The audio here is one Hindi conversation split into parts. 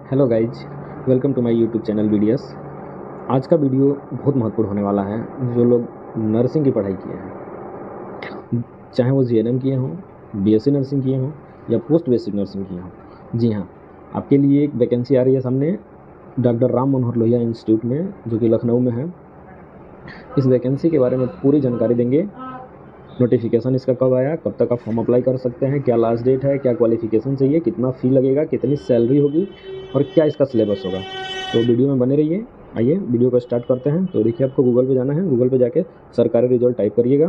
Hello guys, welcome to my YouTube channel videos. आज का वीडियो बहुत महत्वपूर्ण होने वाला है। जो लोग नर्सिंग की पढ़ाई किए हैं, चाहे वो जीएनएम किए हों, बीएससी नर्सिंग किए हों या पोस्ट बेसिक नर्सिंग किए हों, जी हाँ, आपके लिए एक वैकेंसी आ रही है सामने डॉक्टर राम मनोहर लोहिया इंस्टीट्यूट में, जो कि लखनऊ में है। इस वैकेंसी के बारे में पूरी जानकारी देंगे। नोटिफिकेशन इसका कब आया, कब तक आप फॉर्म अप्लाई कर सकते हैं, क्या लास्ट डेट है, क्या क्वालिफिकेशन चाहिए, कितना फ़ी लगेगा, कितनी सैलरी होगी और क्या इसका सिलेबस होगा। तो वीडियो में बने रहिए। आइए वीडियो को स्टार्ट करते हैं। तो देखिए, आपको गूगल पे जाना है। गूगल पे जाके सरकारी रिजल्ट टाइप करिएगा।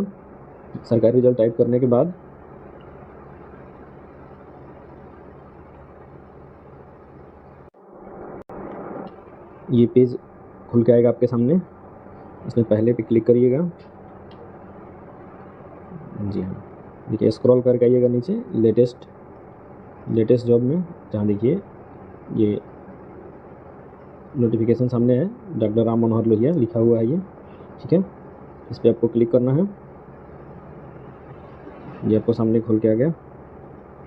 सरकारी रिजल्ट टाइप करने के बाद ये पेज खुल के आएगा आपके सामने। इसमें पहले पे क्लिक करिएगा। जी हाँ, देखिए स्क्रॉल करके आइएगा नीचे लेटेस्ट जॉब में, जहाँ देखिए ये नोटिफिकेशन सामने है, डॉक्टर राम मनोहर लोहिया लिखा हुआ है ये, ठीक है। इस पर आपको क्लिक करना है। ये आपको सामने खुल के आ गया,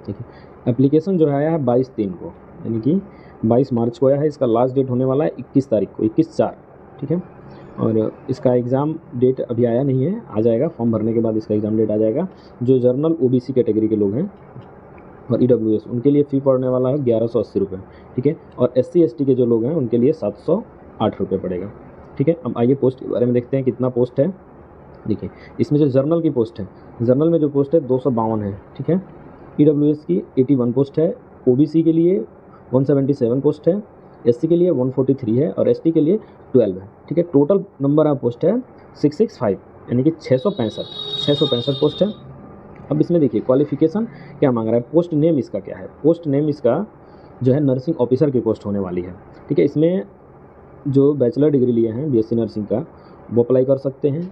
ठीक है। एप्लीकेशन जो है आया है 22/3 को, यानी कि 22 मार्च को आया है। इसका लास्ट डेट होने वाला है 21 तारीख को, 21/4, ठीक है। और इसका एग्ज़ाम डेट अभी आया नहीं है, आ जाएगा। फॉर्म भरने के बाद इसका एग्ज़ाम डेट आ जाएगा। जो जर्नल ओबीसी कैटेगरी के लोग हैं और ईडब्ल्यूएस, उनके लिए फ़ी पड़ने वाला है 1180 रुपये, ठीक है। और SC ST के जो लोग हैं उनके लिए 708 रुपये पड़ेगा, ठीक है। अब आइए पोस्ट के बारे में देखते हैं कितना पोस्ट है। देखिए, इसमें जो जर्नल की पोस्ट है, जर्नल में जो पोस्ट है 252 है, ठीक है। ईडब्ल्यूएस की 81 पोस्ट है, ओबीसी के लिए 177 पोस्ट है, SC के लिए 143 है और ST के लिए 12 है, ठीक है। टोटल नंबर ऑफ पोस्ट है 665, यानी कि 665 पोस्ट है। अब इसमें देखिए क्वालिफिकेशन क्या मांग रहा है, पोस्ट नेम इसका क्या है। पोस्ट नेम इसका जो है नर्सिंग ऑफिसर की पोस्ट होने वाली है, ठीक है। इसमें जो बैचलर डिग्री लिए हैं बीएससी नर्सिंग का, वो अप्लाई कर सकते हैं।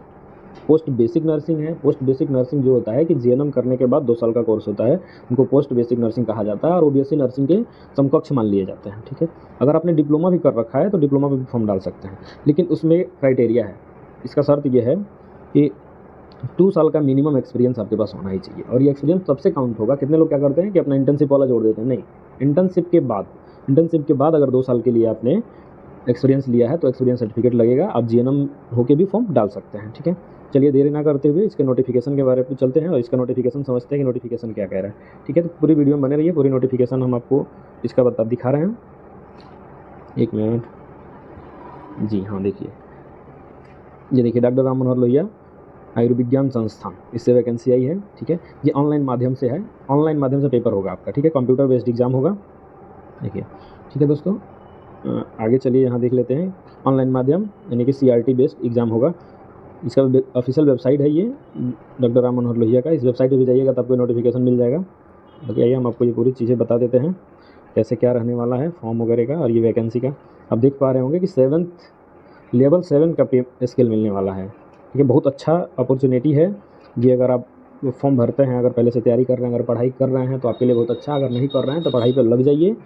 पोस्ट बेसिक नर्सिंग है। पोस्ट बेसिक नर्सिंग जो होता है कि जीएनएम करने के बाद 2 साल का कोर्स होता है, उनको पोस्ट बेसिक नर्सिंग कहा जाता है और वो बीएससी नर्सिंग के समकक्ष मान लिए जाते हैं, ठीक है। अगर आपने डिप्लोमा भी कर रखा है तो डिप्लोमा पे भी फॉर्म डाल सकते हैं, लेकिन उसमें क्राइटेरिया है। इसका शर्त यह है कि 2 साल का मिनिमम एक्सपीरियंस आपके पास होना ही चाहिए। और ये एक्सपीरियंस तब से काउंट होगा। कितने लोग क्या करते हैं कि अपना इंटर्नशिप वाला जोड़ देते हैं, नहीं, इंटर्नशिप के बाद अगर 2 साल के लिए आपने एक्सपीरियंस लिया है तो एक्सपीरियंस सर्टिफिकेट लगेगा। आप जीएनएम होके भी फॉर्म डाल सकते हैं, ठीक है। चलिए देरी ना करते हुए इसके नोटिफिकेशन के बारे में चलते हैं और इसका नोटिफिकेशन समझते हैं कि नोटिफिकेशन क्या कह रहा है, ठीक है। तो पूरी वीडियो में बने रहिए। पूरी नोटिफिकेशन हम आपको इसका दिखा रहे हैं। एक मिनट, जी हाँ, देखिए ये देखिए डॉक्टर राम मनोहर लोहिया आयुर्विज्ञान संस्थान, इससे वैकेंसी आई है, ठीक है। ये ऑनलाइन माध्यम से है, ऑनलाइन माध्यम से पेपर होगा आपका, ठीक है। कंप्यूटर बेस्ड एग्जाम होगा, देखिए, ठीक है दोस्तों। आगे चलिए यहाँ देख लेते हैं। ऑनलाइन माध्यम यानी कि CRT बेस्ड एग्ज़ाम होगा। इसका ऑफिशियल वेबसाइट है ये डॉक्टर राम मनोहर लोहिया का। इस वेबसाइट पे भी जाइएगा तो आपको नोटिफिकेशन मिल जाएगा। बाकी आइए हम आपको ये पूरी चीज़ें बता देते हैं कैसे क्या रहने वाला है फॉर्म वगैरह का और ये वैकेंसी का। आप देख पा रहे होंगे कि लेवल 7 का पे स्केल मिलने वाला है, ठीक है। बहुत अच्छा अपॉर्चुनिटी है ये। अगर आप फॉर्म भरते हैं, अगर पहले से तैयारी कर रहे हैं, अगर पढ़ाई कर रहे हैं तो आपके लिए बहुत अच्छा। अगर नहीं कर रहे हैं तो पढ़ाई पर लग जाइए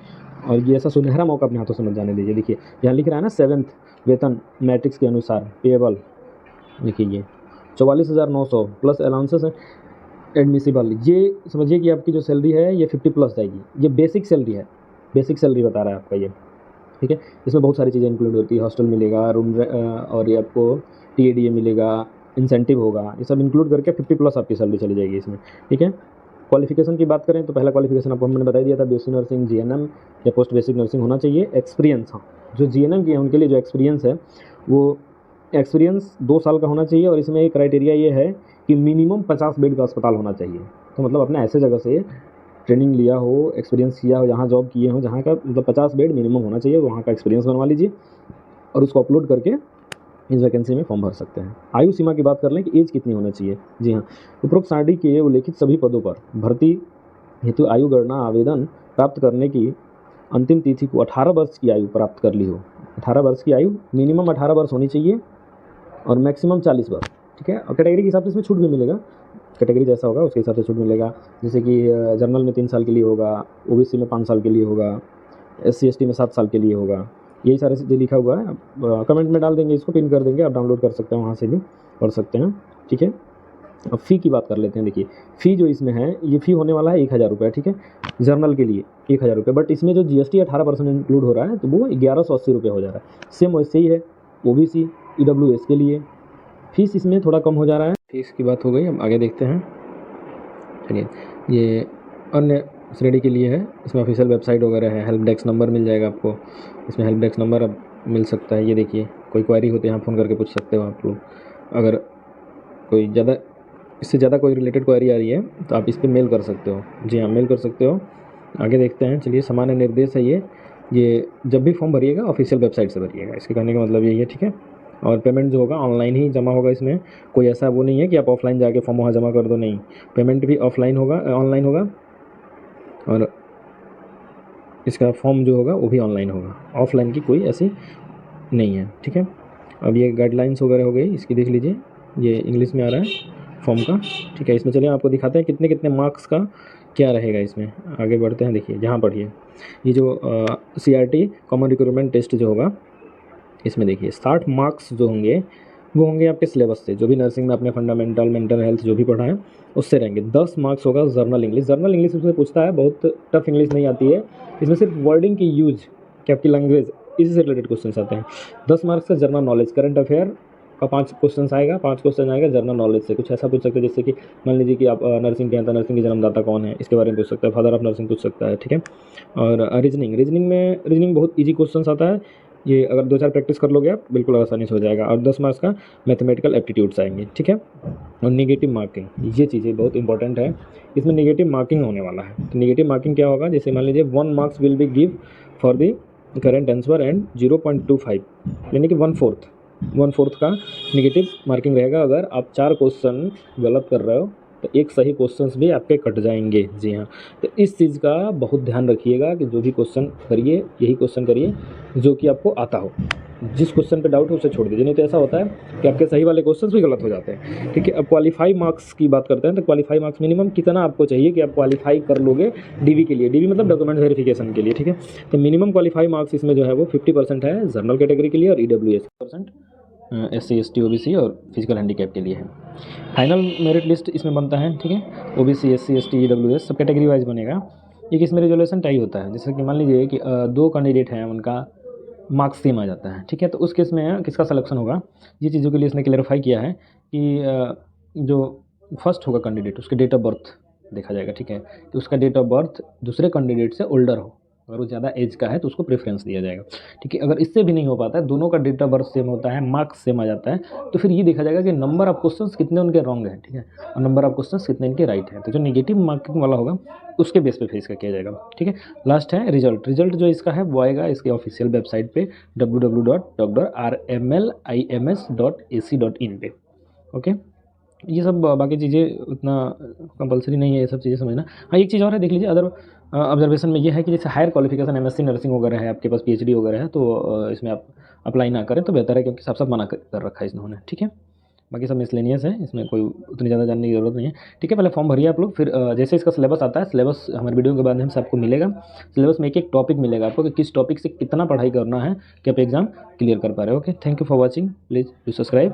और ये ऐसा सुनहरा मौका अपने हाथों से मत जाने दीजिए। देखिए यहाँ लिख रहा है ना 7th वेतन मैट्रिक्स के अनुसार पेएबल, देखिए ये 44,900 प्लस अलाउंसेस है एडमिसिबल। ये समझिए कि आपकी जो सैलरी है ये 50 प्लस जाएगी। ये बेसिक सैलरी है, बेसिक सैलरी बता रहा है आपका ये, ठीक है। इसमें बहुत सारी चीज़ें इंक्लूड होती है, हॉस्टल मिलेगा, रूम और ये आपको TADA मिलेगा, इंसेंटिव होगा, ये सब इंक्लूड करके 50 प्लस आपकी सैलरी चली जाएगी इसमें, ठीक है। क्वालिफिकेशन की बात करें तो पहला क्वालिफिकेशन आपको हमने बता दिया था, बीएससी नर्सिंग, जीएनएम या पोस्ट बेसिक नर्सिंग होना चाहिए। एक्सपीरियंस, हाँ, जो जीएनएम की है उनके लिए जो एक्सपीरियंस है वो एक्सपीरियंस 2 साल का होना चाहिए। और इसमें एक क्राइटेरिया ये है कि मिनिमम 50 बेड का अस्पताल होना चाहिए। तो मतलब अपने ऐसे जगह से ट्रेनिंग लिया हो, एक्सपीरियंस किया हो, जहाँ जॉब किए हो, जहाँ का मतलब 50 बेड मिनिमम होना चाहिए, वहाँ का एक्सपीरियंस बनवा लीजिए और उसको अपलोड करके इस वैकेंसी में फॉर्म भर सकते हैं। आयु सीमा की बात कर लें कि एज कितनी होनी चाहिए। जी हाँ, उपरोक्त सारणी के उल्लेखित सभी पदों पर भर्ती हेतु आयु गणना आवेदन प्राप्त करने की अंतिम तिथि को 18 वर्ष की आयु प्राप्त कर ली हो। 18 वर्ष की आयु, मिनिमम 18 वर्ष होनी चाहिए और मैक्सिमम 40 वर्ष, ठीक है। और कैटेगरी के हिसाब से इसमें छूट भी मिलेगा, कैटेगरी जैसा होगा उसके हिसाब से छूट मिलेगा। जैसे कि जनरल में 3 साल के लिए होगा, ओबीसी में 5 साल के लिए होगा, SC ST में 7 साल के लिए होगा। यही सारे चीज़ें लिखा हुआ है। कमेंट में डाल देंगे, इसको पिन कर देंगे, आप डाउनलोड कर सकते हैं, वहाँ से भी पढ़ सकते हैं, ठीक है। अब फ़ी की बात कर लेते हैं। देखिए फ़ी जो इसमें है, ये फ़ी होने वाला है 1000 रुपये, ठीक है, जर्नल के लिए 1000 रुपये, बट इसमें जो GST 18% इंक्लूड हो रहा है, तो वो 1180 रुपये हो जा रहा है। सेम वैसे ही है OBC EWS के लिए, फीस इसमें थोड़ा कम हो जा रहा है। फीस की बात हो गई, अब आगे देखते हैं। चलिए, ये अन्य श्रेणी के लिए है, इसमें ऑफिशियल वेबसाइट वगैरह है, हेल्प डेस्क नंबर मिल जाएगा आपको, इसमें हेल्प डेस्क नंबर अब मिल सकता है। ये देखिए, कोई क्वेरी होती है यहाँ फ़ोन करके पूछ सकते हो आप लोग। अगर कोई ज़्यादा, इससे ज़्यादा कोई रिलेटेड क्वेरी आ रही है तो आप इस पर मेल कर सकते हो। जी हाँ, मेल कर सकते हो। आगे देखते हैं। चलिए, सामान्य निर्देश है ये जब भी फॉर्म भरिएगा ऑफिशियल वेबसाइट से भरिएगा, इसके कहने का मतलब यही है, ठीक है। और पेमेंट जो होगा ऑनलाइन ही जमा होगा, इसमें कोई ऐसा वो नहीं है कि आप ऑफलाइन जाके फॉर्म वहाँ जमा कर दो, नहीं, पेमेंट भी ऑफलाइन होगा, ऑनलाइन होगा, और इसका फॉर्म जो होगा वो भी ऑनलाइन होगा, ऑफलाइन की कोई ऐसी नहीं है, ठीक है। अब ये गाइडलाइंस वगैरह हो गई, इसकी देख लीजिए, ये इंग्लिश में आ रहा है फॉर्म का, ठीक है। इसमें चलिए आपको दिखाते हैं कितने कितने मार्क्स का क्या रहेगा इसमें। आगे बढ़ते हैं। देखिए, यहाँ पढ़िए, ये जो CRT कॉमन रिक्रूटमेंट टेस्ट जो होगा, इसमें देखिए 60 मार्क्स जो होंगे वो होंगे आपके सिलेबस से, जो भी नर्सिंग में अपने फंडामेंटल मेंटल हेल्थ जो भी पढ़ा है उससे रहेंगे। 10 मार्क्स होगा जर्नल इंग्लिश। जर्नल इंग्लिश इसमें पूछता है, बहुत टफ इंग्लिश नहीं आती है, इसमें सिर्फ वर्डिंग की यूज कि आपकी लैंग्वेज, इसी से रिलेटेड क्वेश्चन आते हैं। 10 मार्क्स का जनरल नॉलेज, करंट अफेयर का 5 क्वेश्चन आएगा, 5 क्वेश्चन आएगा जनरल नॉलेज से। कुछ ऐसा पूछ सकते हैं जैसे कि मान लीजिए कि आप नर्सिंग के हैं तो नर्सिंग के जन्मदाता कौन है, इसके बारे में पूछ सकता है, फादर ऑफ नर्सिंग पूछ सकता है, ठीक है। और रीजनिंग बहुत ईजी क्वेश्चन आता है, ये अगर 2-4 प्रैक्टिस कर लोगे आप बिल्कुल आसानी से हो जाएगा। और 10 मार्क्स का मैथमेटिकल एप्टीट्यूड्स आएंगे, ठीक है। और नेगेटिव मार्किंग, ये चीज़ें बहुत इंपॉर्टेंट है, इसमें नेगेटिव मार्किंग होने वाला है। तो नेगेटिव मार्किंग क्या होगा, जैसे मान लीजिए 1 marks will be give for the current answer and 0.25 यानी कि 1/4 का नेगेटिव मार्किंग रहेगा। अगर आप 4 क्वेश्चन गलत कर रहे हो तो एक सही क्वेश्चंस भी आपके कट जाएंगे। जी हाँ, तो इस चीज़ का बहुत ध्यान रखिएगा कि जो भी क्वेश्चन करिए यही क्वेश्चन करिए जो कि आपको आता हो। जिस क्वेश्चन पे डाउट है उसे छोड़ दीजिए, नहीं तो ऐसा होता है कि आपके सही वाले क्वेश्चंस भी गलत हो जाते हैं, ठीक है। अब क्वालिफाई मार्क्स की बात करते हैं, तो क्वालिफाई मार्क्स मिनिमम कितना आपको चाहिए कि आप क्वालिफाई कर लोगे DV के लिए। DV मतलब डॉक्यूमेंट वेरिफिकेशन के लिए, ठीक है। तो मिनिमम क्वालिफाई मार्क्स इसमें जो है वो 50% है जनरल कैटेगरी के लिए, और EWS % SC ST OBC और फिजिकल हैंडीकैप के लिए है। फाइनल मेरिट लिस्ट इसमें बनता है, ठीक है। OBC SC ST EWS सब कैटेगरी वाइज बनेगा। एक इसमें रिजोल्यूशन टाई होता है, जैसे कि मान लीजिए कि 2 कैंडिडेट हैं, उनका मार्क्स सेम आ जाता है, ठीक है। तो उस केस में किसका सिलेक्शन होगा, ये चीज़ों के लिए इसने क्लेरिफाई किया है कि जो फर्स्ट होगा कैंडिडेट उसके डेट ऑफ बर्थ देखा जाएगा, ठीक है, कि उसका डेट ऑफ बर्थ दूसरे कैंडिडेट से ओल्डर हो, अगर वो ज़्यादा एज का है तो उसको प्रेफरेंस दिया जाएगा, ठीक है। अगर इससे भी नहीं हो पाता है, दोनों का डेट ऑफ बर्थ सेम होता है, मार्क्स सेम आ जाता है, तो फिर ये देखा जाएगा कि नंबर ऑफ क्वेश्चंस कितने उनके रॉन्ग हैं, ठीक है, और नंबर ऑफ क्वेश्चंस कितने इनके राइट हैं। तो जो नेगेटिव मार्किंग वाला होगा उसके बेस पे फिर इसका किया जाएगा, ठीक है। लास्ट है रिजल्ट जो इसका है वो आएगा इसके ऑफिशियल वेबसाइट पे www.drmlims.ac.in पे, ओके। ये सब बाकी चीज़ें उतना कंपलसरी नहीं है, ये सब चीज़ें समझना। हाँ, एक चीज़ और है, देख लीजिए अदर ऑब्जर्वेशन में ये है कि जैसे हायर क्वालिफिकेशन MSc नर्सिंग वगैरह है, आपके पास PhD वगैरह है, तो इसमें आप अप्लाई ना करें तो बेहतर है, क्योंकि साफ साफ मना कर रखा है इन्होंने, ठीक है। बाकी सब मिसलेनियस है, इसमें कोई उतनी ज़्यादा जानने की ज़रूरत नहीं है, ठीक है। पहले फॉर्म भरिए आप लोग, फिर जैसे इसका सिलेबस आता है, सिलेबस हमारे वीडियो के बाद में सबको मिलेगा। सिलेबस में एक टॉपिक मिलेगा आपको कि किस टॉपिक से कितना पढ़ाई करना है कि आप एग्ज़ाम क्लियर कर पा रहे हो। Okay, thank you for watching, please do subscribe.